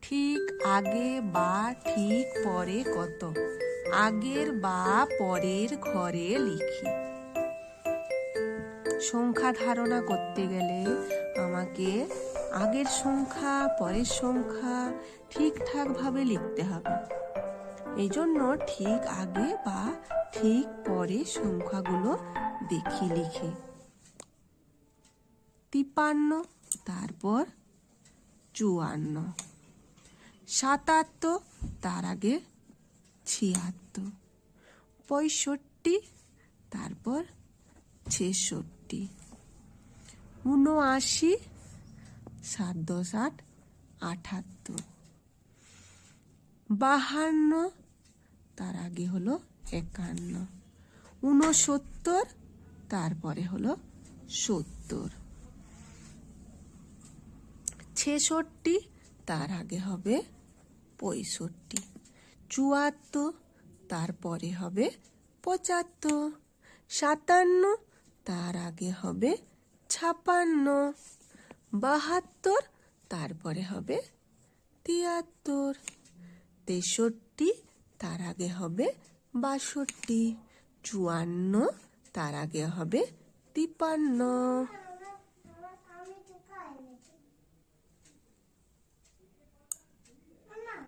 ঠিক আগে বা ঠিক পরে কত? আগের বা পরের ঘরে লিখি। সংখ্যা ধারণা করতে গেলে আমাকে আগের সংখ্যা পরের সংখ্যা ঠিকঠাক ভাবে লিখতে হবে। এই জন্য ঠিক আগে বা ঠিক পরে সংখ্যাগুলো দেখি লিখে। 53, তারপর 54, 77, তার আগে 76, 65, তারপর 66, 79, 7 10 8 78, 52, তার আগে হলো 51, 69, তারপরে হলো 70, 66, তার আগে হবে 65, 74, তারপরে হবে 75, 57, তার আগে হবে 56, 72, তারপরে হবে 73, 63, তার আগে হবে 62, 54, তার আগে হবে 53।